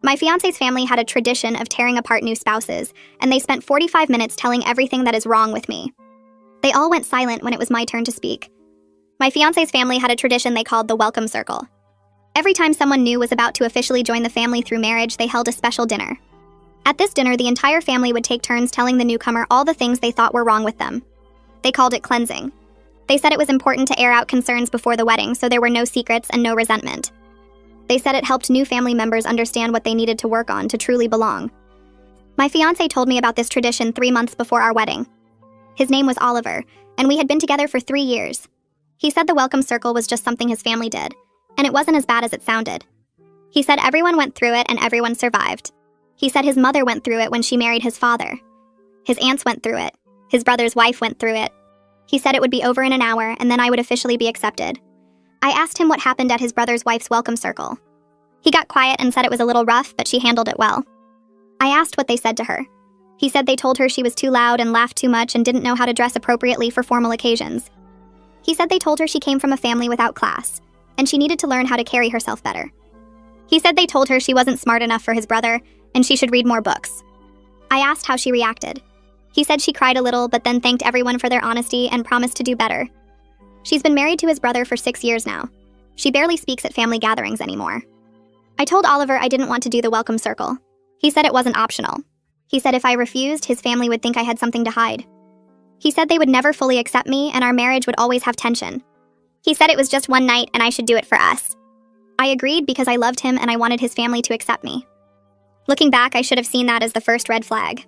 My fiancé's family had a tradition of tearing apart new spouses, and they spent 45 minutes telling everything that is wrong with me. They all went silent when it was my turn to speak. My fiancé's family had a tradition they called the welcome circle. Every time someone new was about to officially join the family through marriage, they held a special dinner. At this dinner, the entire family would take turns telling the newcomer all the things they thought were wrong with them. They called it cleansing. They said it was important to air out concerns before the wedding so there were no secrets and no resentment. They said it helped new family members understand what they needed to work on to truly belong. My fiancé told me about this tradition 3 months before our wedding. His name was Oliver, and we had been together for 3 years. He said the welcome circle was just something his family did, and it wasn't as bad as it sounded. He said everyone went through it and everyone survived. He said his mother went through it when she married his father. His aunts went through it. His brother's wife went through it. He said it would be over in an hour, and then I would officially be accepted. I asked him what happened at his brother's wife's welcome circle. He got quiet and said it was a little rough, but she handled it well. I asked what they said to her. He said they told her she was too loud and laughed too much and didn't know how to dress appropriately for formal occasions. He said they told her she came from a family without class, and she needed to learn how to carry herself better. He said they told her she wasn't smart enough for his brother, and she should read more books. I asked how she reacted. He said she cried a little, but then thanked everyone for their honesty and promised to do better. She's been married to his brother for 6 years now. She barely speaks at family gatherings anymore. I told Oliver I didn't want to do the welcome circle. He said it wasn't optional. He said if I refused, his family would think I had something to hide. He said they would never fully accept me and our marriage would always have tension. He said it was just one night and I should do it for us. I agreed because I loved him and I wanted his family to accept me. Looking back, I should have seen that as the first red flag.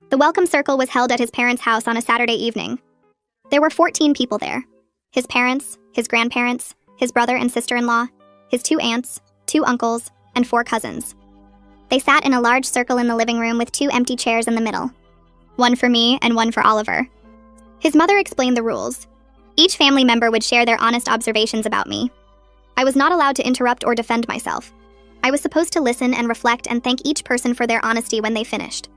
The welcome circle was held at his parents' house on a Saturday evening. There were 14 people there. His parents, his grandparents, his brother and sister-in-law, his 2 aunts, 2 uncles, and 4 cousins. They sat in a large circle in the living room with 2 empty chairs in the middle. One for me and one for Oliver. His mother explained the rules. Each family member would share their honest observations about me. I was not allowed to interrupt or defend myself. I was supposed to listen and reflect and thank each person for their honesty when they finished.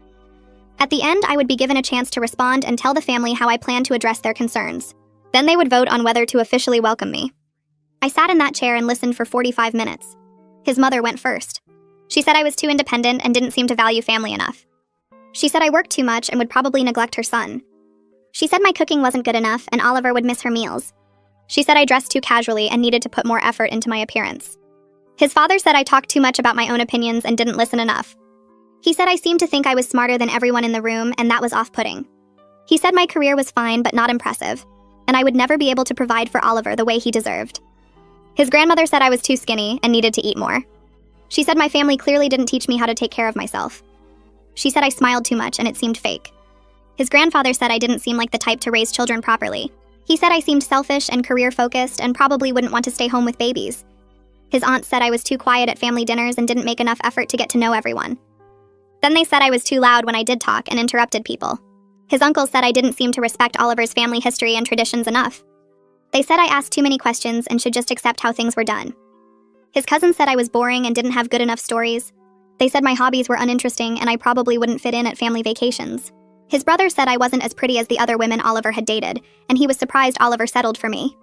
At the end, I would be given a chance to respond and tell the family how I planned to address their concerns. Then they would vote on whether to officially welcome me. I sat in that chair and listened for 45 minutes. His mother went first. She said I was too independent and didn't seem to value family enough. She said I worked too much and would probably neglect her son. She said my cooking wasn't good enough and Oliver would miss her meals. She said I dressed too casually and needed to put more effort into my appearance. His father said I talked too much about my own opinions and didn't listen enough. He said I seemed to think I was smarter than everyone in the room and that was off-putting. He said my career was fine but not impressive, and I would never be able to provide for Oliver the way he deserved. His grandmother said I was too skinny and needed to eat more. She said my family clearly didn't teach me how to take care of myself. She said I smiled too much and it seemed fake. His grandfather said I didn't seem like the type to raise children properly. He said I seemed selfish and career-focused and probably wouldn't want to stay home with babies. His aunt said I was too quiet at family dinners and didn't make enough effort to get to know everyone. Then they said I was too loud when I did talk and interrupted people. His uncle said I didn't seem to respect Oliver's family history and traditions enough. They said I asked too many questions and should just accept how things were done. His cousin said I was boring and didn't have good enough stories. They said my hobbies were uninteresting and I probably wouldn't fit in at family vacations. His brother said I wasn't as pretty as the other women Oliver had dated, and he was surprised Oliver settled for me.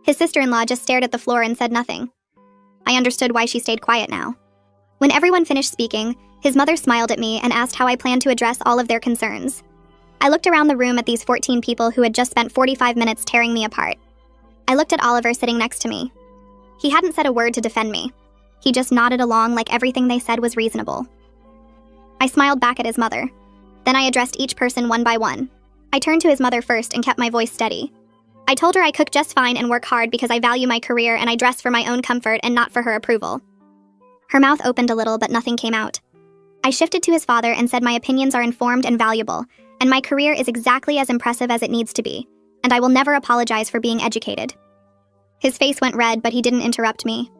His sister-in-law just stared at the floor and said nothing. I understood why she stayed quiet now. When everyone finished speaking, his mother smiled at me and asked how I planned to address all of their concerns. I looked around the room at these 14 people who had just spent 45 minutes tearing me apart. I looked at Oliver sitting next to me. He hadn't said a word to defend me. He just nodded along like everything they said was reasonable. I smiled back at his mother. Then I addressed each person one by one. I turned to his mother first and kept my voice steady. I told her I cook just fine and work hard because I value my career and I dress for my own comfort and not for her approval. Her mouth opened a little, but nothing came out. I shifted to his father and said my opinions are informed and valuable, and my career is exactly as impressive as it needs to be, and I will never apologize for being educated. His face went red, but he didn't interrupt me.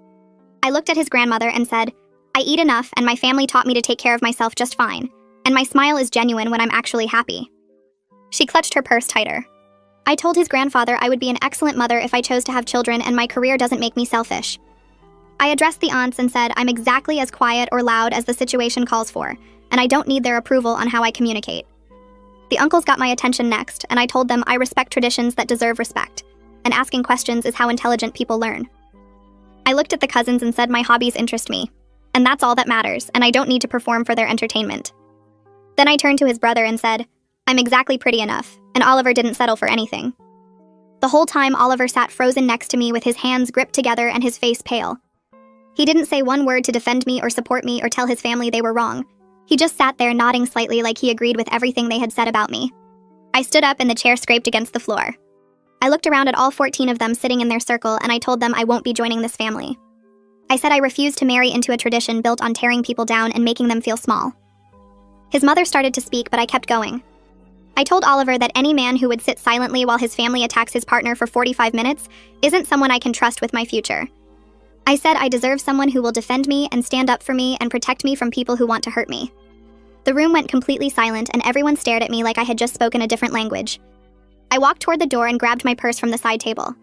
I looked at his grandmother and said, I eat enough and my family taught me to take care of myself just fine, and my smile is genuine when I'm actually happy. She clutched her purse tighter. I told his grandfather I would be an excellent mother if I chose to have children and my career doesn't make me selfish. I addressed the aunts and said I'm exactly as quiet or loud as the situation calls for, and I don't need their approval on how I communicate. The uncles got my attention next, and I told them I respect traditions that deserve respect, and asking questions is how intelligent people learn. I looked at the cousins and said my hobbies interest me. and that's all that matters, and I don't need to perform for their entertainment. Then I turned to his brother and said, I'm exactly pretty enough, and Oliver didn't settle for anything. The whole time, Oliver sat frozen next to me with his hands gripped together and his face pale. He didn't say one word to defend me or support me or tell his family they were wrong. He just sat there nodding slightly like he agreed with everything they had said about me. I stood up and the chair scraped against the floor. I looked around at all 14 of them sitting in their circle and I told them I won't be joining this family. I said I refused to marry into a tradition built on tearing people down and making them feel small. His mother started to speak, but I kept going. I told Oliver that any man who would sit silently while his family attacks his partner for 45 minutes isn't someone I can trust with my future. I said I deserve someone who will defend me and stand up for me and protect me from people who want to hurt me. The room went completely silent and everyone stared at me like I had just spoken a different language. I walked toward the door and grabbed my purse from the side table.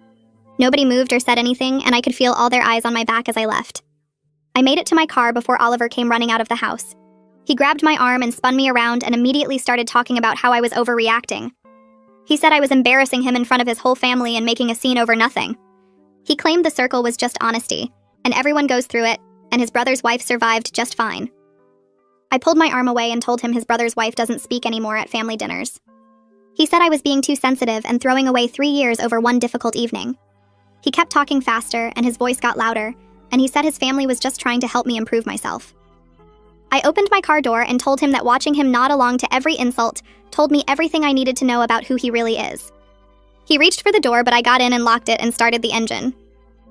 Nobody moved or said anything, and I could feel all their eyes on my back as I left. I made it to my car before Oliver came running out of the house. He grabbed my arm and spun me around and immediately started talking about how I was overreacting. He said I was embarrassing him in front of his whole family and making a scene over nothing. He claimed the circle was just honesty, and everyone goes through it, and his brother's wife survived just fine. I pulled my arm away and told him his brother's wife doesn't speak anymore at family dinners. He said I was being too sensitive and throwing away 3 years over one difficult evening. He kept talking faster, and his voice got louder, and he said his family was just trying to help me improve myself. I opened my car door and told him that watching him nod along to every insult told me everything I needed to know about who he really is. He reached for the door, but I got in and locked it and started the engine.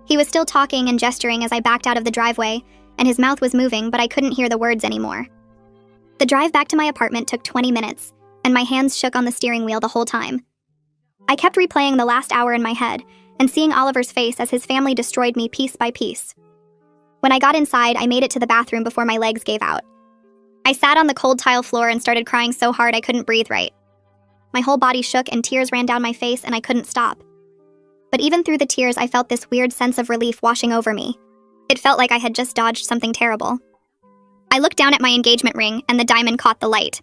He was still talking and gesturing as I backed out of the driveway, and his mouth was moving, but I couldn't hear the words anymore. The drive back to my apartment took 20 minutes, and my hands shook on the steering wheel the whole time. I kept replaying the last hour in my head and seeing Oliver's face as his family destroyed me piece by piece. When I got inside, I made it to the bathroom before my legs gave out. I sat on the cold tile floor and started crying so hard I couldn't breathe right. My whole body shook and tears ran down my face and I couldn't stop. But even through the tears, I felt this weird sense of relief washing over me. It felt like I had just dodged something terrible. I looked down at my engagement ring and the diamond caught the light.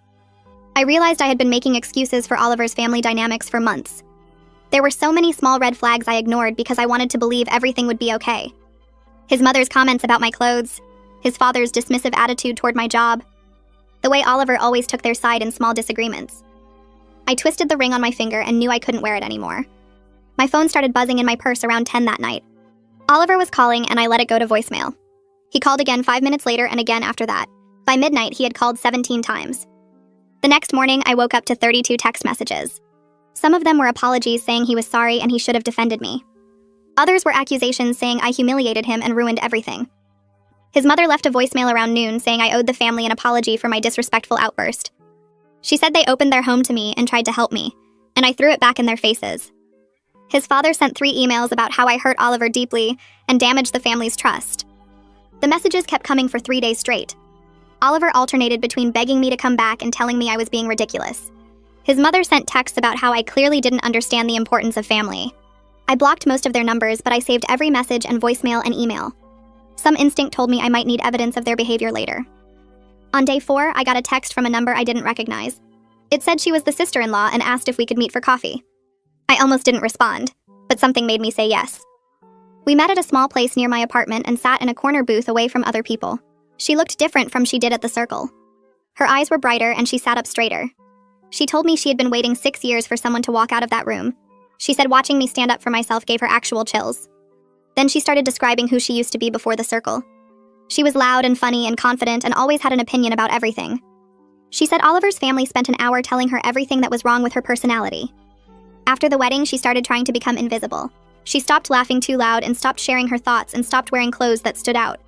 I realized I had been making excuses for Oliver's family dynamics for months. There were so many small red flags I ignored because I wanted to believe everything would be okay. His mother's comments about my clothes, his father's dismissive attitude toward my job, the way Oliver always took their side in small disagreements. I twisted the ring on my finger and knew I couldn't wear it anymore. My phone started buzzing in my purse around 10 that night. Oliver was calling and I let it go to voicemail. He called again 5 minutes later and again after that. By midnight, he had called 17 times. The next morning, I woke up to 32 text messages. Some of them were apologies saying he was sorry and he should have defended me. Others were accusations saying I humiliated him and ruined everything. His mother left a voicemail around noon saying I owed the family an apology for my disrespectful outburst. She said they opened their home to me and tried to help me, and I threw it back in their faces. His father sent 3 emails about how I hurt Oliver deeply and damaged the family's trust. The messages kept coming for 3 days straight. Oliver alternated between begging me to come back and telling me I was being ridiculous. His mother sent texts about how I clearly didn't understand the importance of family. I blocked most of their numbers, but I saved every message and voicemail and email. Some instinct told me I might need evidence of their behavior later. On day 4, I got a text from a number I didn't recognize. It said she was the sister-in-law and asked if we could meet for coffee. I almost didn't respond, but something made me say yes. We met at a small place near my apartment and sat in a corner booth away from other people. She looked different from she did at the circle. Her eyes were brighter and she sat up straighter. She told me she had been waiting 6 years for someone to walk out of that room. She said watching me stand up for myself gave her actual chills. Then she started describing who she used to be before the circle. She was loud and funny and confident and always had an opinion about everything. She said Oliver's family spent an hour telling her everything that was wrong with her personality. After the wedding, she started trying to become invisible. She stopped laughing too loud and stopped sharing her thoughts and stopped wearing clothes that stood out.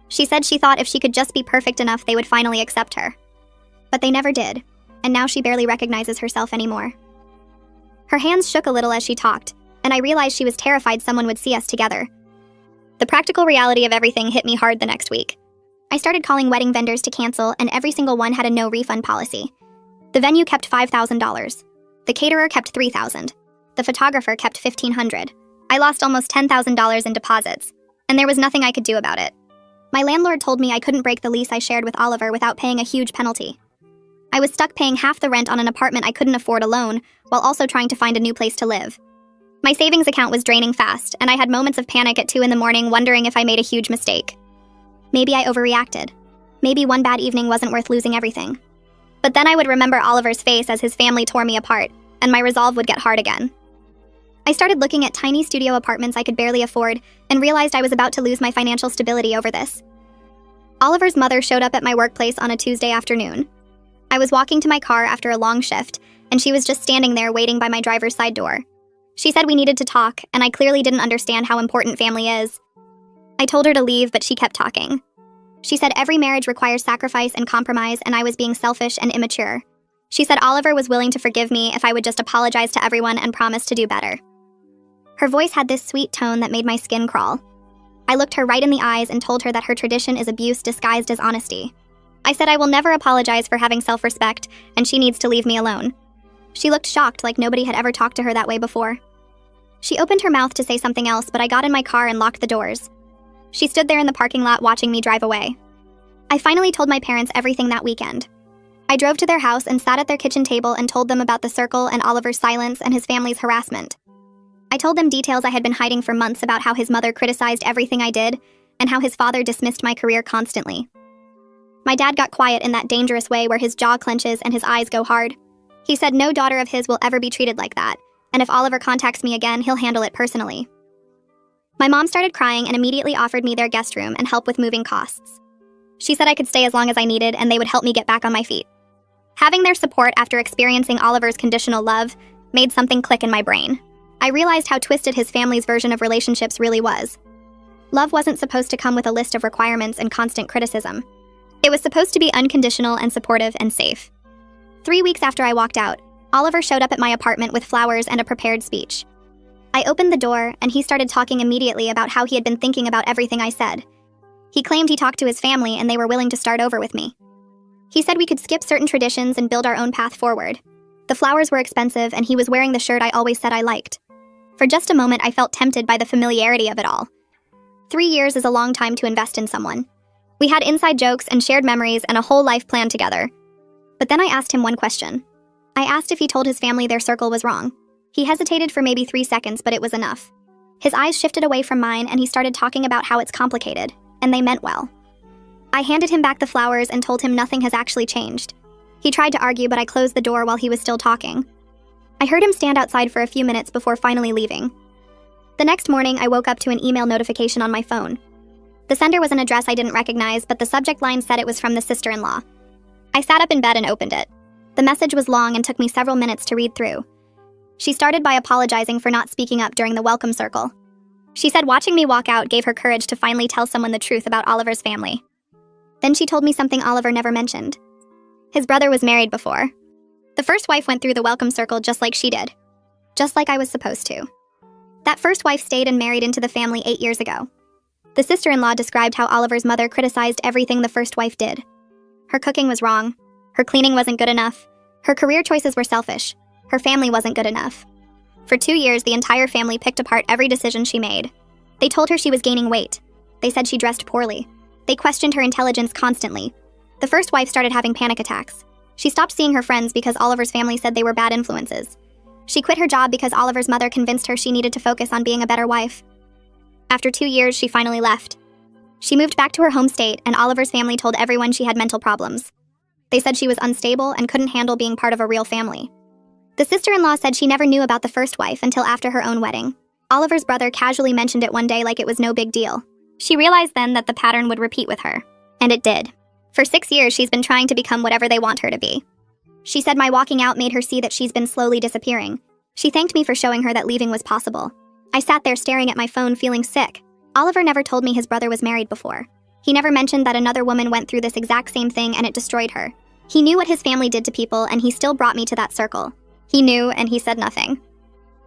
She said she thought if she could just be perfect enough, they would finally accept her. But they never did, and now she barely recognizes herself anymore. Her hands shook a little as she talked, and I realized she was terrified someone would see us together. The practical reality of everything hit me hard the next week. I started calling wedding vendors to cancel, and every single one had a no-refund policy. The venue kept $5,000. The caterer kept $3,000. The photographer kept $1,500. I lost almost $10,000 in deposits, and there was nothing I could do about it. My landlord told me I couldn't break the lease I shared with Oliver without paying a huge penalty. I was stuck paying half the rent on an apartment I couldn't afford alone, while also trying to find a new place to live. My savings account was draining fast, and I had moments of panic at 2 in the morning wondering if I made a huge mistake. Maybe I overreacted. Maybe one bad evening wasn't worth losing everything. But then I would remember Oliver's face as his family tore me apart, and my resolve would get hard again. I started looking at tiny studio apartments I could barely afford and realized I was about to lose my financial stability over this. Oliver's mother showed up at my workplace on a Tuesday afternoon. I was walking to my car after a long shift, and she was just standing there waiting by my driver's side door. She said we needed to talk, and I clearly didn't understand how important family is. I told her to leave, but she kept talking. She said every marriage requires sacrifice and compromise, and I was being selfish and immature. She said Oliver was willing to forgive me if I would just apologize to everyone and promise to do better. Her voice had this sweet tone that made my skin crawl. I looked her right in the eyes and told her that her tradition is abuse disguised as honesty. I said I will never apologize for having self-respect, and she needs to leave me alone. She looked shocked, like nobody had ever talked to her that way before. She opened her mouth to say something else, but I got in my car and locked the doors. She stood there in the parking lot watching me drive away. I finally told my parents everything that weekend. I drove to their house and sat at their kitchen table and told them about the circle and Oliver's silence and his family's harassment. I told them details I had been hiding for months about how his mother criticized everything I did and how his father dismissed my career constantly. My dad got quiet in that dangerous way where his jaw clenches and his eyes go hard. He said no daughter of his will ever be treated like that, and if Oliver contacts me again, he'll handle it personally. My mom started crying and immediately offered me their guest room and help with moving costs. She said I could stay as long as I needed and they would help me get back on my feet. Having their support after experiencing Oliver's conditional love made something click in my brain. I realized how twisted his family's version of relationships really was. Love wasn't supposed to come with a list of requirements and constant criticism. It was supposed to be unconditional and supportive and safe. 3 weeks after I walked out, Oliver showed up at my apartment with flowers and a prepared speech. I opened the door, and he started talking immediately about how he had been thinking about everything I said. He claimed he talked to his family and they were willing to start over with me. He said we could skip certain traditions and build our own path forward. The flowers were expensive, and he was wearing the shirt I always said I liked. For just a moment, I felt tempted by the familiarity of it all. 3 years is a long time to invest in someone. We had inside jokes and shared memories and a whole life planned together. But then I asked him one question. I asked if he told his family their circle was wrong. He hesitated for maybe 3 seconds, but it was enough. His eyes shifted away from mine, and he started talking about how it's complicated, and they meant well. I handed him back the flowers and told him nothing has actually changed. He tried to argue, but I closed the door while he was still talking. I heard him stand outside for a few minutes before finally leaving. The next morning, I woke up to an email notification on my phone. The sender was an address I didn't recognize, but the subject line said it was from the sister-in-law. I sat up in bed and opened it. The message was long and took me several minutes to read through. She started by apologizing for not speaking up during the welcome circle. She said watching me walk out gave her courage to finally tell someone the truth about Oliver's family. Then she told me something Oliver never mentioned. His brother was married before. The first wife went through the welcome circle just like she did. Just like I was supposed to. That first wife stayed and married into the family 8 years ago. The sister-in-law described how Oliver's mother criticized everything the first wife did. Her cooking was wrong. Her cleaning wasn't good enough. Her career choices were selfish. Her family wasn't good enough. For 2 years, the entire family picked apart every decision she made. They told her she was gaining weight. They said she dressed poorly. They questioned her intelligence constantly. The first wife started having panic attacks. She stopped seeing her friends because Oliver's family said they were bad influences. She quit her job because Oliver's mother convinced her she needed to focus on being a better wife. After 2 years, she finally left. She moved back to her home state, and Oliver's family told everyone she had mental problems. They said she was unstable and couldn't handle being part of a real family. The sister-in-law said she never knew about the first wife until after her own wedding. Oliver's brother casually mentioned it one day like it was no big deal. She realized then that the pattern would repeat with her. And it did. For 6 years, she's been trying to become whatever they want her to be. She said my walking out made her see that she's been slowly disappearing. She thanked me for showing her that leaving was possible. I sat there staring at my phone feeling sick. Oliver never told me his brother was married before. He never mentioned that another woman went through this exact same thing and it destroyed her. He knew what his family did to people and he still brought me to that circle. He knew and he said nothing.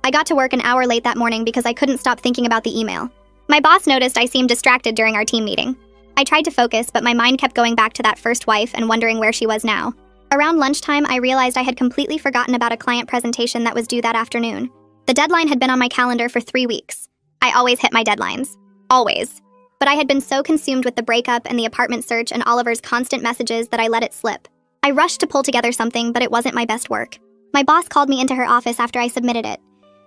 I got to work an hour late that morning because I couldn't stop thinking about the email. My boss noticed I seemed distracted during our team meeting. I tried to focus, but my mind kept going back to that first wife and wondering where she was now. Around lunchtime, I realized I had completely forgotten about a client presentation that was due that afternoon. The deadline had been on my calendar for 3 weeks. I always hit my deadlines. Always. But I had been so consumed with the breakup and the apartment search and Oliver's constant messages that I let it slip. I rushed to pull together something, but it wasn't my best work. My boss called me into her office after I submitted it.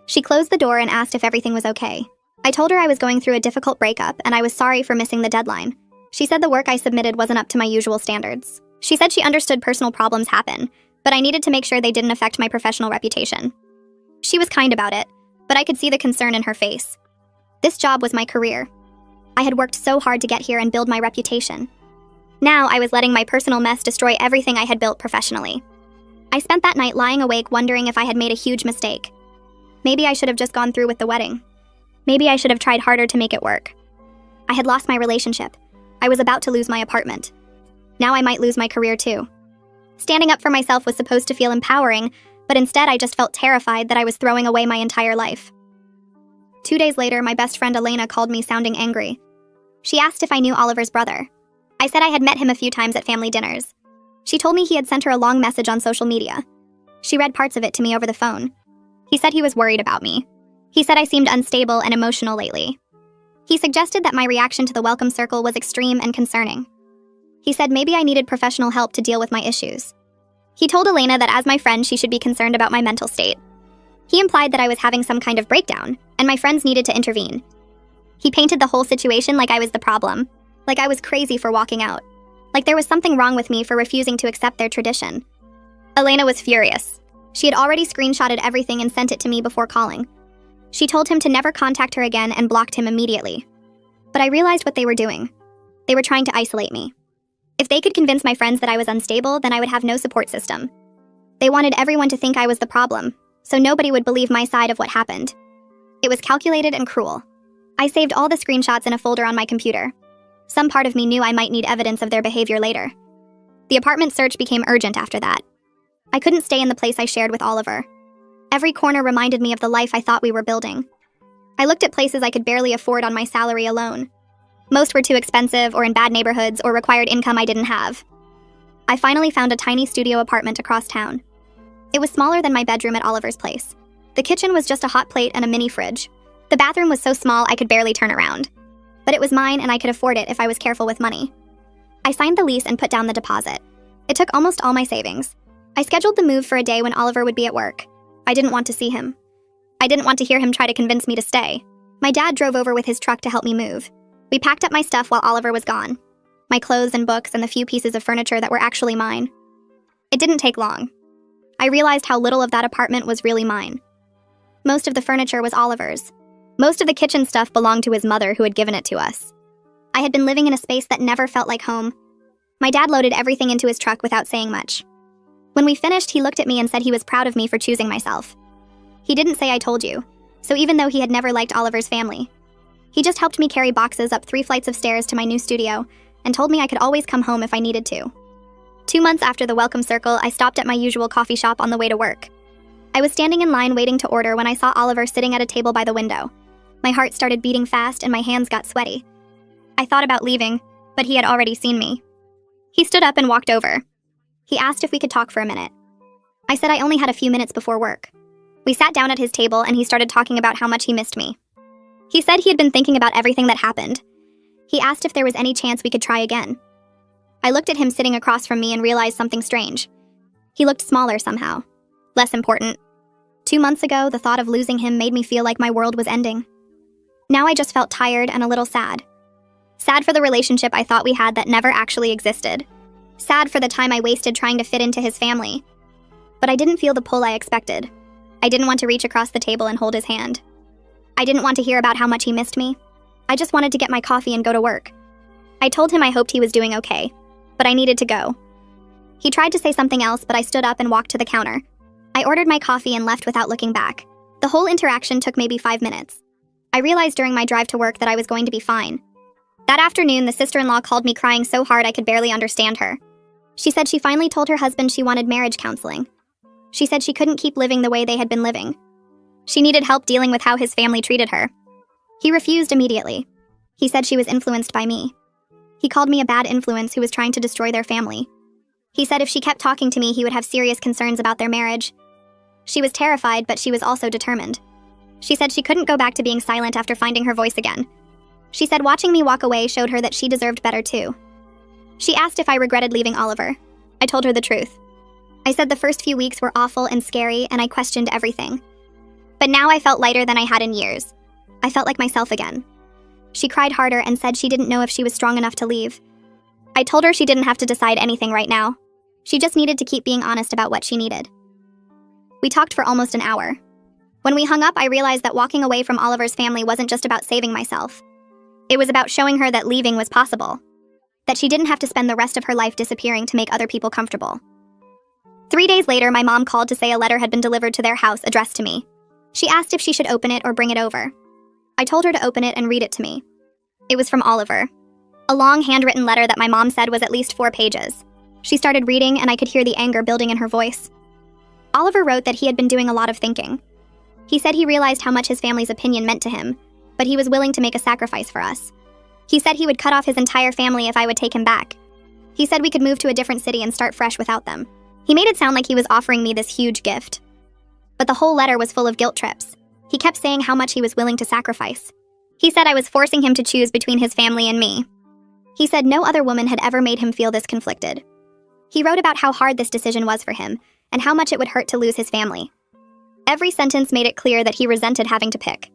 She closed the door and asked if everything was okay. I told her I was going through a difficult breakup and I was sorry for missing the deadline. She said the work I submitted wasn't up to my usual standards. She said she understood personal problems happen, but I needed to make sure they didn't affect my professional reputation. She was kind about it, but I could see the concern in her face. This job was my career. I had worked so hard to get here and build my reputation. Now I was letting my personal mess destroy everything I had built professionally. I spent that night lying awake wondering if I had made a huge mistake. Maybe I should have just gone through with the wedding. Maybe I should have tried harder to make it work. I had lost my relationship. I was about to lose my apartment. Now I might lose my career too. Standing up for myself was supposed to feel empowering, but instead I just felt terrified that I was throwing away my entire life. 2 days later, my best friend Elena called me sounding angry. She asked if I knew Oliver's brother. I said I had met him a few times at family dinners. She told me he had sent her a long message on social media. She read parts of it to me over the phone. He said he was worried about me. He said I seemed unstable and emotional lately. He suggested that my reaction to the welcome circle was extreme and concerning. He said maybe I needed professional help to deal with my issues. He told Elena that as my friend, she should be concerned about my mental state. He implied that I was having some kind of breakdown, and my friends needed to intervene. He painted the whole situation like I was the problem, like I was crazy for walking out, like there was something wrong with me for refusing to accept their tradition. Elena was furious. She had already screenshotted everything and sent it to me before calling. She told him to never contact her again and blocked him immediately. But I realized what they were doing. They were trying to isolate me. If they could convince my friends that I was unstable, then I would have no support system. They wanted everyone to think I was the problem, so nobody would believe my side of what happened. It was calculated and cruel. I saved all the screenshots in a folder on my computer. Some part of me knew I might need evidence of their behavior later. The apartment search became urgent after that. I couldn't stay in the place I shared with Oliver. Every corner reminded me of the life I thought we were building. I looked at places I could barely afford on my salary alone. Most were too expensive or in bad neighborhoods or required income I didn't have. I finally found a tiny studio apartment across town. It was smaller than my bedroom at Oliver's place. The kitchen was just a hot plate and a mini fridge. The bathroom was so small I could barely turn around. But it was mine and I could afford it if I was careful with money. I signed the lease and put down the deposit. It took almost all my savings. I scheduled the move for a day when Oliver would be at work. I didn't want to see him. I didn't want to hear him try to convince me to stay. My dad drove over with his truck to help me move. We packed up my stuff while Oliver was gone. My clothes and books and the few pieces of furniture that were actually mine. It didn't take long. I realized how little of that apartment was really mine. Most of the furniture was Oliver's. Most of the kitchen stuff belonged to his mother, who had given it to us. I had been living in a space that never felt like home. My dad loaded everything into his truck without saying much. When we finished, he looked at me and said he was proud of me for choosing myself. He didn't say I told you, so even though he had never liked Oliver's family, he just helped me carry boxes up 3 flights of stairs to my new studio and told me I could always come home if I needed to. 2 months after the welcome circle, I stopped at my usual coffee shop on the way to work. I was standing in line waiting to order when I saw Oliver sitting at a table by the window. My heart started beating fast and my hands got sweaty. I thought about leaving, but he had already seen me. He stood up and walked over. He asked if we could talk for a minute. I said I only had a few minutes before work. We sat down at his table and he started talking about how much he missed me. He said he had been thinking about everything that happened. He asked if there was any chance we could try again. I looked at him sitting across from me and realized something strange. He looked smaller somehow. Less important. 2 months ago, the thought of losing him made me feel like my world was ending. Now I just felt tired and a little sad. Sad for the relationship I thought we had that never actually existed. Sad for the time I wasted trying to fit into his family. But I didn't feel the pull I expected. I didn't want to reach across the table and hold his hand. I didn't want to hear about how much he missed me. I just wanted to get my coffee and go to work. I told him I hoped he was doing okay, but I needed to go. He tried to say something else, but I stood up and walked to the counter. I ordered my coffee and left without looking back. The whole interaction took maybe 5 minutes. I realized during my drive to work that I was going to be fine. That afternoon, the sister-in-law called me crying so hard I could barely understand her. She said she finally told her husband she wanted marriage counseling. She said she couldn't keep living the way they had been living. She needed help dealing with how his family treated her. He refused immediately. He said she was influenced by me. He called me a bad influence who was trying to destroy their family. He said if she kept talking to me, he would have serious concerns about their marriage. She was terrified, but she was also determined. She said she couldn't go back to being silent after finding her voice again. She said watching me walk away showed her that she deserved better too. She asked if I regretted leaving Oliver. I told her the truth. I said the first few weeks were awful and scary, and I questioned everything. But now I felt lighter than I had in years. I felt like myself again. She cried harder and said she didn't know if she was strong enough to leave. I told her she didn't have to decide anything right now. She just needed to keep being honest about what she needed. We talked for almost an hour. When we hung up, I realized that walking away from Oliver's family wasn't just about saving myself. It was about showing her that leaving was possible, that she didn't have to spend the rest of her life disappearing to make other people comfortable. 3 days later, my mom called to say a letter had been delivered to their house addressed to me. She asked if she should open it or bring it over. I told her to open it and read it to me. It was from Oliver. A long handwritten letter that my mom said was at least 4 pages. She started reading and I could hear the anger building in her voice. Oliver wrote that he had been doing a lot of thinking. He said he realized how much his family's opinion meant to him, but he was willing to make a sacrifice for us. He said he would cut off his entire family if I would take him back. He said we could move to a different city and start fresh without them. He made it sound like he was offering me this huge gift. But the whole letter was full of guilt trips. He kept saying how much he was willing to sacrifice. He said I was forcing him to choose between his family and me. He said no other woman had ever made him feel this conflicted. He wrote about how hard this decision was for him and how much it would hurt to lose his family. Every sentence made it clear that he resented having to pick.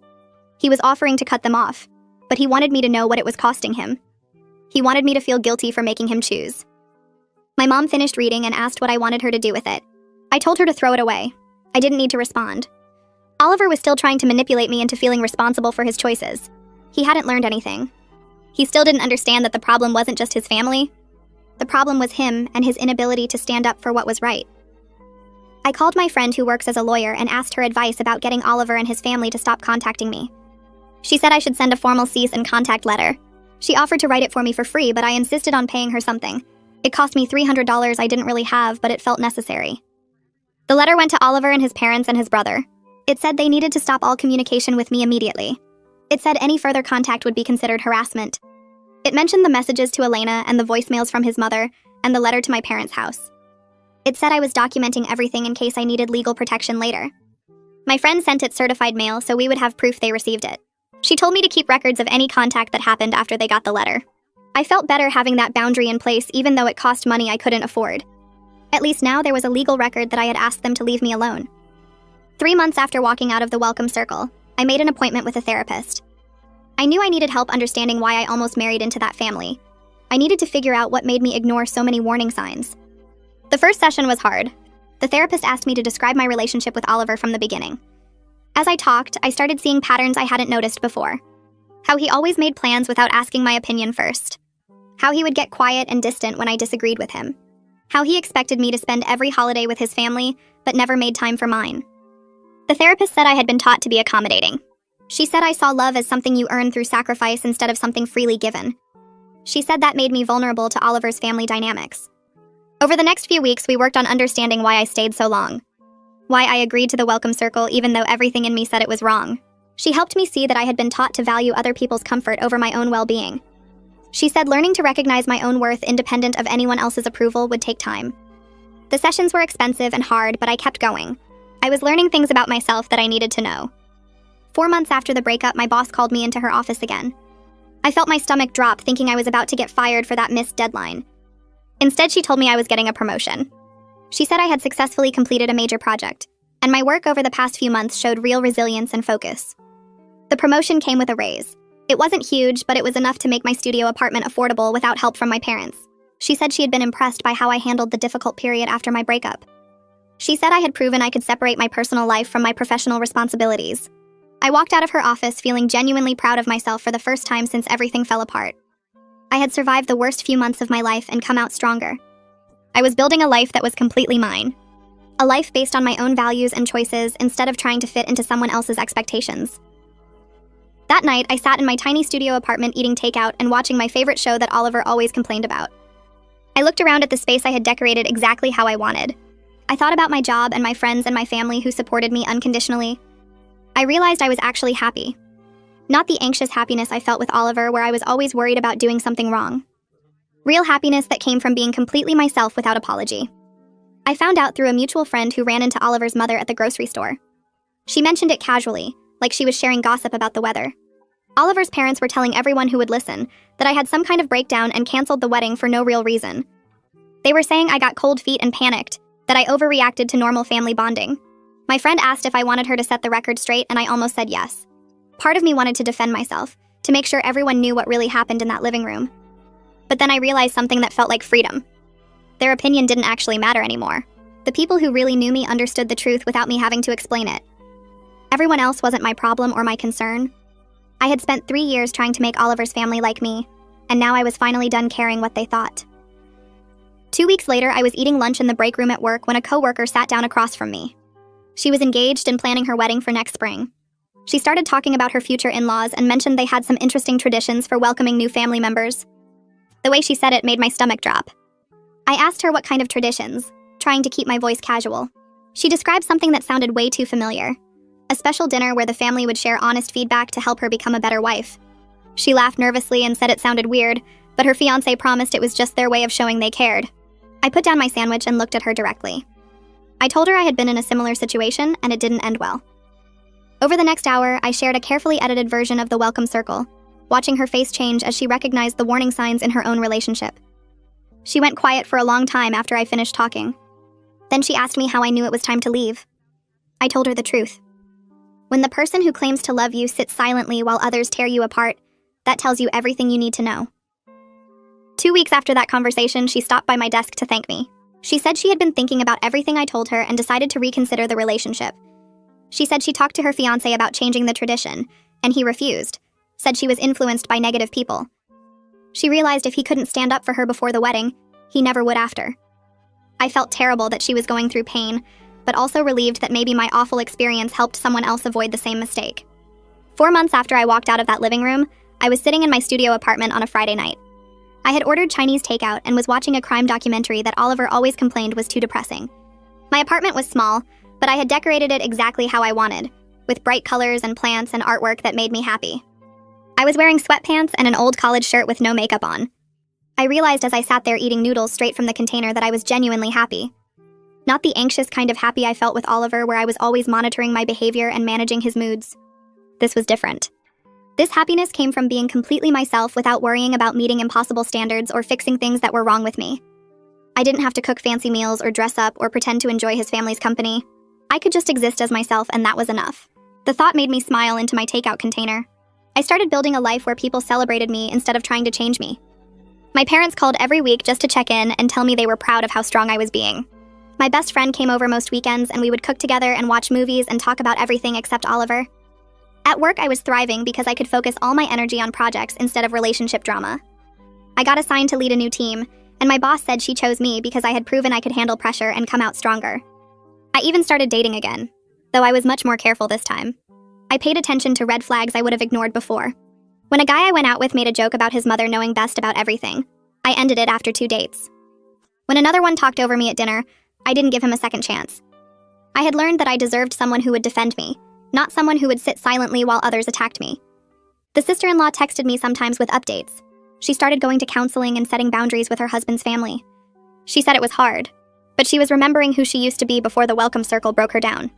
He was offering to cut them off, but he wanted me to know what it was costing him. He wanted me to feel guilty for making him choose. My mom finished reading and asked what I wanted her to do with it. I told her to throw it away. I didn't need to respond. Oliver was still trying to manipulate me into feeling responsible for his choices. He hadn't learned anything. He still didn't understand that the problem wasn't just his family. The problem was him and his inability to stand up for what was right. I called my friend who works as a lawyer and asked her advice about getting Oliver and his family to stop contacting me. She said I should send a formal cease and contact letter. She offered to write it for me for free, but I insisted on paying her something. It cost me $300 I didn't really have, but it felt necessary. The letter went to Oliver and his parents and his brother. It said they needed to stop all communication with me immediately. It said any further contact would be considered harassment. It mentioned the messages to Elena and the voicemails from his mother and the letter to my parents' house. It said I was documenting everything in case I needed legal protection later. My friend sent it certified mail so we would have proof they received it. She told me to keep records of any contact that happened after they got the letter. I felt better having that boundary in place even though it cost money I couldn't afford. At least now there was a legal record that I had asked them to leave me alone. 3 months after walking out of the welcome circle, I made an appointment with a therapist. I knew I needed help understanding why I almost married into that family. I needed to figure out what made me ignore so many warning signs. The first session was hard. The therapist asked me to describe my relationship with Oliver from the beginning. As I talked, I started seeing patterns I hadn't noticed before. How he always made plans without asking my opinion first. How he would get quiet and distant when I disagreed with him. How he expected me to spend every holiday with his family, but never made time for mine. The therapist said I had been taught to be accommodating. She said I saw love as something you earn through sacrifice instead of something freely given. She said that made me vulnerable to Oliver's family dynamics. Over the next few weeks, we worked on understanding why I stayed so long. Why I agreed to the welcome circle even though everything in me said it was wrong. She helped me see that I had been taught to value other people's comfort over my own well-being. She said learning to recognize my own worth independent of anyone else's approval would take time. The sessions were expensive and hard, but I kept going. I was learning things about myself that I needed to know. 4 months after the breakup, my boss called me into her office again. I felt my stomach drop, thinking I was about to get fired for that missed deadline. Instead, she told me I was getting a promotion. She said I had successfully completed a major project, and my work over the past few months showed real resilience and focus. The promotion came with a raise. It wasn't huge, but it was enough to make my studio apartment affordable without help from my parents. She said she had been impressed by how I handled the difficult period after my breakup. She said I had proven I could separate my personal life from my professional responsibilities. I walked out of her office feeling genuinely proud of myself for the first time since everything fell apart. I had survived the worst few months of my life and come out stronger. I was building a life that was completely mine. A life based on my own values and choices instead of trying to fit into someone else's expectations. That night, I sat in my tiny studio apartment eating takeout and watching my favorite show that Oliver always complained about. I looked around at the space I had decorated exactly how I wanted. I thought about my job and my friends and my family who supported me unconditionally. I realized I was actually happy. Not the anxious happiness I felt with Oliver, where I was always worried about doing something wrong. Real happiness that came from being completely myself without apology. I found out through a mutual friend who ran into Oliver's mother at the grocery store. She mentioned it casually, like she was sharing gossip about the weather. Oliver's parents were telling everyone who would listen that I had some kind of breakdown and canceled the wedding for no real reason. They were saying I got cold feet and panicked, that I overreacted to normal family bonding. My friend asked if I wanted her to set the record straight, and I almost said yes. Part of me wanted to defend myself, to make sure everyone knew what really happened in that living room. But then I realized something that felt like freedom. Their opinion didn't actually matter anymore. The people who really knew me understood the truth without me having to explain it. Everyone else wasn't my problem or my concern. I had spent 3 years trying to make Oliver's family like me, and now I was finally done caring what they thought. 2 weeks later, I was eating lunch in the break room at work when a coworker sat down across from me. She was engaged and planning her wedding for next spring. She started talking about her future in-laws and mentioned they had some interesting traditions for welcoming new family members. The way she said it made my stomach drop. I asked her what kind of traditions, trying to keep my voice casual. She described something that sounded way too familiar. A special dinner where the family would share honest feedback to help her become a better wife. She laughed nervously and said it sounded weird, but her fiancé promised it was just their way of showing they cared. I put down my sandwich and looked at her directly. I told her I had been in a similar situation and it didn't end well. Over the next hour, I shared a carefully edited version of the welcome circle, watching her face change as she recognized the warning signs in her own relationship. She went quiet for a long time after I finished talking. Then she asked me how I knew it was time to leave. I told her the truth. When the person who claims to love you sits silently while others tear you apart, that tells you everything you need to know. 2 weeks after that conversation, she stopped by my desk to thank me. She said she had been thinking about everything I told her and decided to reconsider the relationship. She said she talked to her fiancé about changing the tradition, and he refused, said she was influenced by negative people. She realized if he couldn't stand up for her before the wedding, he never would after. I felt terrible that she was going through pain, but also relieved that maybe my awful experience helped someone else avoid the same mistake. 4 months after I walked out of that living room, I was sitting in my studio apartment on a Friday night. I had ordered Chinese takeout and was watching a crime documentary that Oliver always complained was too depressing. My apartment was small, but I had decorated it exactly how I wanted, with bright colors and plants and artwork that made me happy. I was wearing sweatpants and an old college shirt with no makeup on. I realized as I sat there eating noodles straight from the container that I was genuinely happy. Not the anxious kind of happy I felt with Oliver, where I was always monitoring my behavior and managing his moods. This was different. This happiness came from being completely myself without worrying about meeting impossible standards or fixing things that were wrong with me. I didn't have to cook fancy meals or dress up or pretend to enjoy his family's company. I could just exist as myself, and that was enough. The thought made me smile into my takeout container. I started building a life where people celebrated me instead of trying to change me. My parents called every week just to check in and tell me they were proud of how strong I was being. My best friend came over most weekends, and we would cook together and watch movies and talk about everything except Oliver. At work, I was thriving because I could focus all my energy on projects instead of relationship drama. I got assigned to lead a new team, and my boss said she chose me because I had proven I could handle pressure and come out stronger. I even started dating again, though I was much more careful this time. I paid attention to red flags I would have ignored before. When a guy I went out with made a joke about his mother knowing best about everything, I ended it after 2 dates. When another one talked over me at dinner, I didn't give him a second chance. I had learned that I deserved someone who would defend me, not someone who would sit silently while others attacked me. The sister-in-law texted me sometimes with updates. She started going to counseling and setting boundaries with her husband's family. She said it was hard, but she was remembering who she used to be before the welcome circle broke her down.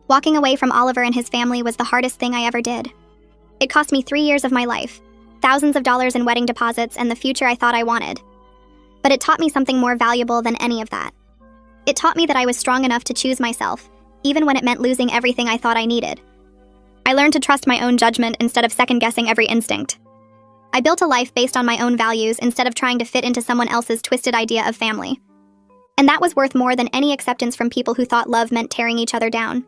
Walking away from Oliver and his family was the hardest thing I ever did. It cost me 3 years of my life, thousands of dollars in wedding deposits, and the future I thought I wanted. But it taught me something more valuable than any of that. It taught me that I was strong enough to choose myself, even when it meant losing everything I thought I needed. I learned to trust my own judgment instead of second-guessing every instinct. I built a life based on my own values instead of trying to fit into someone else's twisted idea of family. And that was worth more than any acceptance from people who thought love meant tearing each other down.